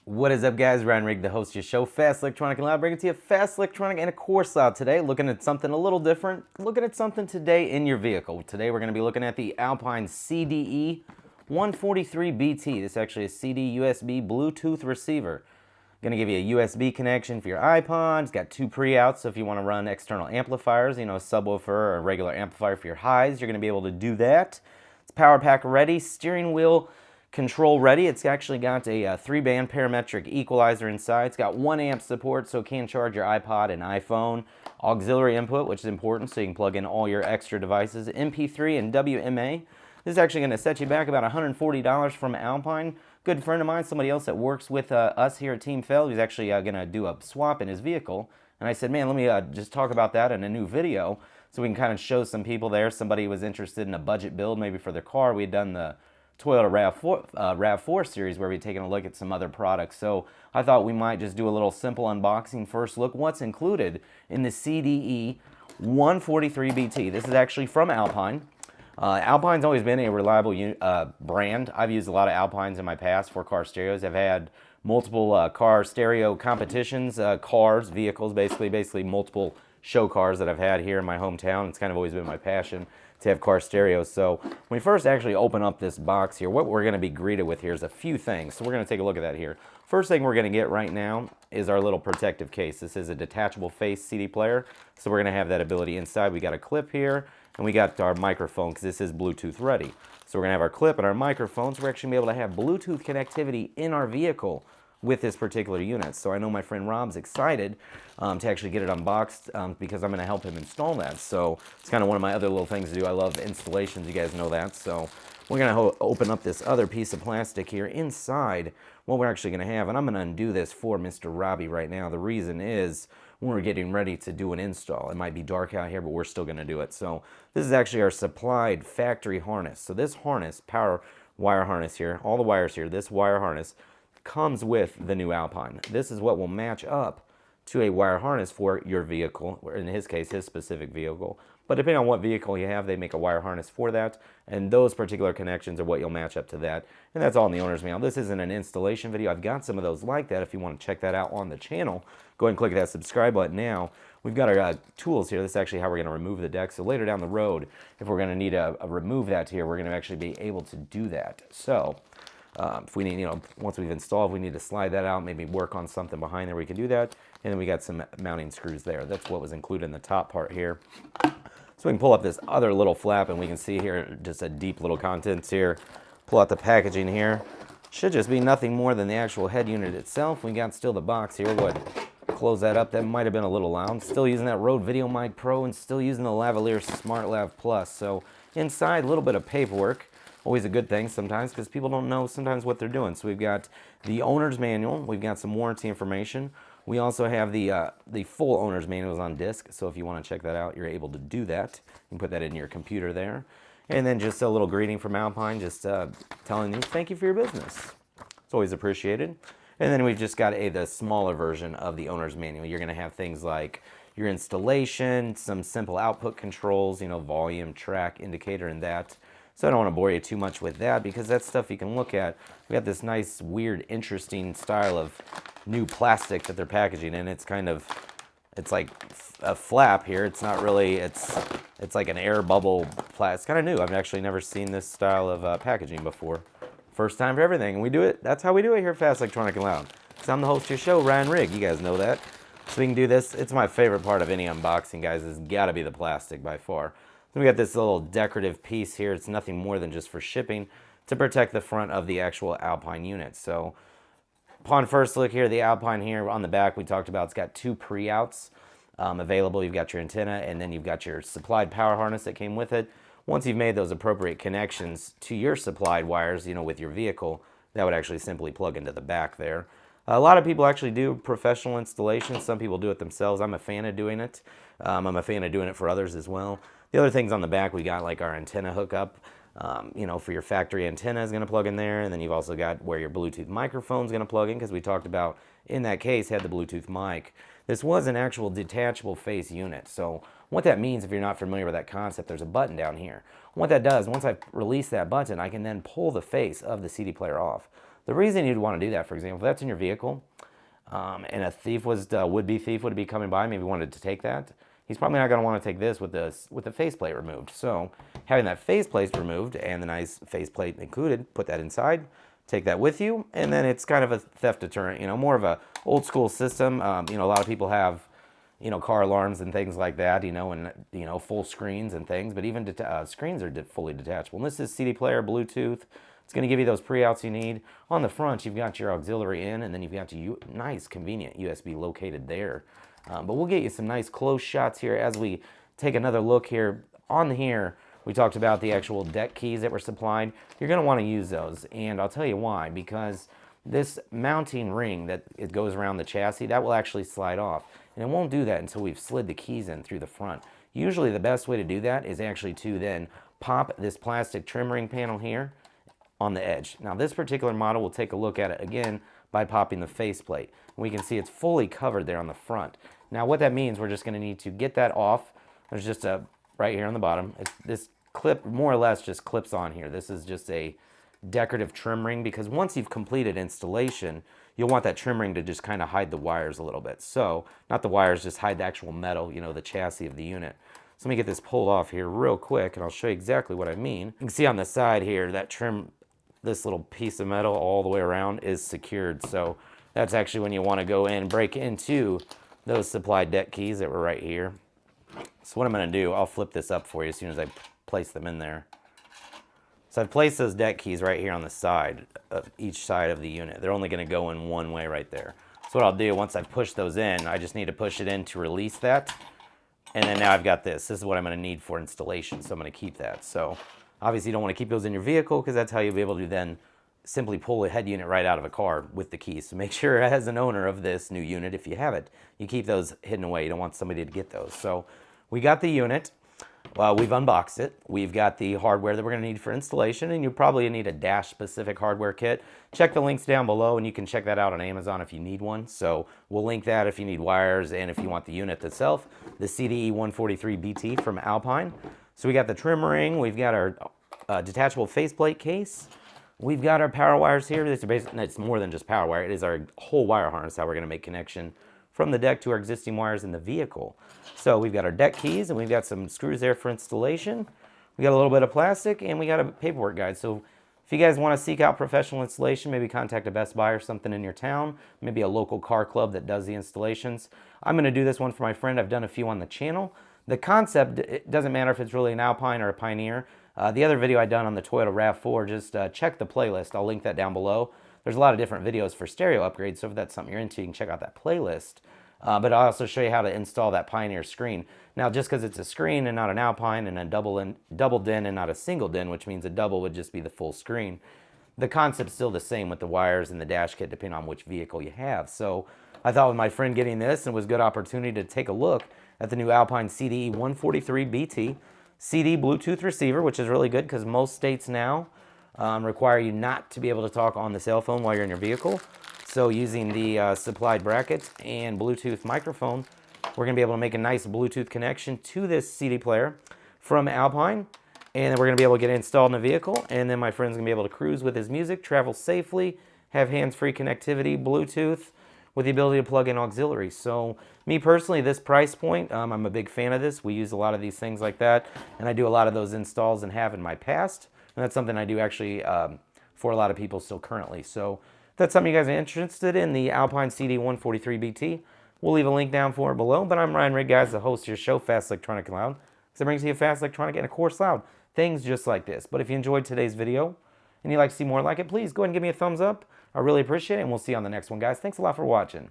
What is up, guys? Ryan Rigg, the host of your show, Fast Electronic and Loud, bringing to you Fast Electronic and a Course Loud today, looking at something a little different, looking at something today in your vehicle. Today we're going to be looking at the Alpine CDE-143BT. This is actually a CD USB Bluetooth receiver. Going to give you a USB connection for your iPod. It's got two pre-outs, so if you want to run external amplifiers, a subwoofer or a regular amplifier for your highs, you're going to be able to do that. It's power pack ready, steering wheel control ready. It's actually got a 3-band parametric equalizer inside. It's got 1 amp support, so it can charge your iPod and iPhone. Auxiliary input, which is important, so you can plug in all your extra devices. MP3 and WMA. This is actually going to set you back about $140 from Alpine. Good friend of mine, somebody else that works with us here at Team Feld, he's actually going to do a swap in his vehicle. And I said, man, let me just talk about that in a new video so we can kind of show some people there. Somebody was interested in a budget build maybe for their car. We had done the Toyota RAV4 series where we've taken a look at some other products. So I thought we might just do a little simple unboxing first look. What's included in the CDE-143BT? This is actually from Alpine. Alpine's always been a reliable brand. I've used a lot of Alpines in my past for car stereos. I've had multiple car stereo competitions, vehicles, basically multiple show cars that I've had here in my hometown. It's kind of always been my passion to have car stereos. So when we first actually open up this box here, what we're going to be greeted with here is a few things. So we're going to take a look at that here. First thing we're going to get right now is our little protective case. This is a detachable face CD player, so we're going to have that ability inside. We got a clip here, and we got our microphone because this is Bluetooth ready. So we're going to have our clip and our microphones. We're actually going to be able to have Bluetooth connectivity in our vehicle with this particular unit. So I know my friend Rob's excited to actually get it unboxed because I'm going to help him install that. So it's kind of one of my other little things to do. I love installations, you guys know that. So we're going to open up this other piece of plastic here. Inside, what we're actually going to have, and I'm going to undo this for Mr. Robbie right now. The reason is when we're getting ready to do an install. It might be dark out here, but we're still going to do it. So this is actually our supplied factory harness. So this harness, power wire harness here, all the wires here, this wire harness comes with the new Alpine. This is what will match up to a wire harness for your vehicle, or in his case, his specific vehicle. But depending on what vehicle you have, they make a wire harness for that, and those particular connections are what you'll match up to that. And that's all in the owner's manual. This isn't an installation video. I've got some of those like that. If you want to check that out on the channel, go ahead and click that subscribe button now. We've got our tools here. This is actually how we're going to remove the deck. So later down the road, if we're going to need to remove that here, we're going to actually be able to do that. So if we need, once we've installed, we need to slide that out, maybe work on something behind there, we can do that. And then we got some mounting screws there. That's what was included in the top part here. So we can pull up this other little flap and we can see here just a deep little contents here. Pull out the packaging here. Should just be nothing more than the actual head unit itself. We got still the box here. We'll go ahead and close that up. That might have been a little loud. Still using that Rode VideoMic Pro and still using the Lavalier SmartLav Plus. So inside, a little bit of paperwork. Always a good thing sometimes because people don't know sometimes what they're doing. So we've got the owner's manual. We've got some warranty information. We also have the full owner's manuals on disc. So if you want to check that out, you're able to do that. You can put that in your computer there. And then just a little greeting from Alpine, just telling you thank you for your business. It's always appreciated. And then we've just got the smaller version of the owner's manual. You're going to have things like your installation, some simple output controls, volume, track, indicator, and that. So I don't want to bore you too much with that because that's stuff you can look at. We got this nice, weird, interesting style of new plastic that they're packaging in. It's like a flap here. It's not really, it's like an air bubble plastic. It's kind of new. I've actually never seen this style of packaging before. First time for everything. And we do it, that's how we do it here at Fast Electronic and Loud. So I'm the host of your show, Ryan Rigg. You guys know that. So we can do this. It's my favorite part of any unboxing, guys. It's got to be the plastic by far. So we got this little decorative piece here. It's nothing more than just for shipping to protect the front of the actual Alpine unit. So upon first look here, the Alpine here on the back, we talked about it's got two pre-outs available. You've got your antenna, and then you've got your supplied power harness that came with it. Once you've made those appropriate connections to your supplied wires, with your vehicle, that would actually simply plug into the back there. A lot of people actually do professional installations. Some people do it themselves. I'm a fan of doing it. I'm a fan of doing it for others as well. The other things on the back, we got like our antenna hookup. For your factory antenna is going to plug in there. And then you've also got where your Bluetooth microphone is going to plug in because we talked about in that case had the Bluetooth mic. This was an actual detachable face unit. So what that means, if you're not familiar with that concept, there's a button down here. What that does, once I release that button, I can then pull the face of the CD player off. The reason you'd want to do that, for example, if that's in your vehicle, and a thief would-be thief would be coming by, maybe wanted to take that, he's probably not going to want to take this with the faceplate removed. So having that faceplate removed and the nice faceplate included, put that inside, take that with you, and then it's kind of a theft deterrent. More of a old school system. A lot of people have car alarms and things like that, and full screens and things, but even screens are fully detachable. And this is CD player, Bluetooth. It's going to give you those pre-outs you need. On the front, you've got your auxiliary in, and then you've got your nice, convenient USB located there. But we'll get you some nice close shots here as we take another look here. On here, we talked about the actual deck keys that were supplied. You're going to want to use those, and I'll tell you why. Because this mounting ring that it goes around the chassis, that will actually slide off. And it won't do that until we've slid the keys in through the front. Usually the best way to do that is actually to then pop this plastic trim ring panel here on the edge. Now this particular model, we'll take a look at it again by popping the faceplate. We can see it's fully covered there on the front. Now what that means, we're just going to need to get that off. There's just a, right here on the bottom, this clip more or less just clips on here. This is just a decorative trim ring, because once you've completed installation, you'll want that trim ring to just kind of hide the wires a little bit. So, not the wires, just hide the actual metal, the chassis of the unit. So let me get this pulled off here real quick, and I'll show you exactly what I mean. You can see on the side here, that trim, this little piece of metal all the way around is secured. So that's actually when you want to go in and break into those supplied deck keys that were right here. So what I'm going to do, I'll flip this up for you as soon as I place them in there. So I've placed those deck keys right here on the side of each side of the unit. They're only going to go in one way right there. So what I'll do, once I've pushed those in, I just need to push it in to release that. And then now I've got this. This is what I'm going to need for installation, so I'm going to keep that. So obviously you don't want to keep those in your vehicle, because that's how you'll be able to then simply pull a head unit right out of a car with the keys. So make sure as an owner of this new unit, if you have it, you keep those hidden away. You don't want somebody to get those. So we got the unit. We've unboxed it. We've got the hardware that we're going to need for installation, and you probably need a dash-specific hardware kit. Check the links down below, and you can check that out on Amazon if you need one. So we'll link that if you need wires and if you want the unit itself. The CDE-143BT from Alpine. So we got the trim ring. We've got our detachable faceplate case. We've got our power wires here. It's more than just power wire. It is our whole wire harness, how we're going to make connection from the deck to our existing wires in the vehicle. So we've got our deck keys, and we've got some screws there for installation. We got a little bit of plastic, and we got a paperwork guide. So if you guys want to seek out professional installation, maybe contact a Best Buy or something in your town, maybe a local car club that does the installations. I'm going to do this one for my friend. I've done a few on the channel. The concept, it doesn't matter if it's really an Alpine or a Pioneer. The other video I done on the Toyota RAV4, just check the playlist. I'll link that down below. There's a lot of different videos for stereo upgrades, so if that's something you're into, you can check out that playlist. But I'll also show you how to install that Pioneer screen. Now, just because it's a screen and not an Alpine, and a double din and not a single din, which means a double would just be the full screen, the concept's still the same with the wires and the dash kit, depending on which vehicle you have. So I thought with my friend getting this, it was a good opportunity to take a look at the new Alpine CDE-143BT CD Bluetooth receiver, which is really good because most states now require you not to be able to talk on the cell phone while you're in your vehicle. So using the supplied bracket and Bluetooth microphone, we're going to be able to make a nice Bluetooth connection to this CD player from Alpine. And then we're going to be able to get it installed in the vehicle. And then my friend's going to be able to cruise with his music, travel safely, have hands-free connectivity, Bluetooth, with the ability to plug in auxiliary. So me personally, this price point, I'm a big fan of this. We use a lot of these things like that. And I do a lot of those installs and have in my past. And that's something I do actually for a lot of people still currently. So if that's something you guys are interested in, the Alpine CD-143BT, we'll leave a link down for it below. But I'm Ryan Rigg, guys, the host of your show, Fast Electronic and Loud. Because it brings you fast electronic and, of course, loud. Things just like this. But if you enjoyed today's video and you'd like to see more like it, please go ahead and give me a thumbs up. I really appreciate it, and we'll see you on the next one, guys. Thanks a lot for watching.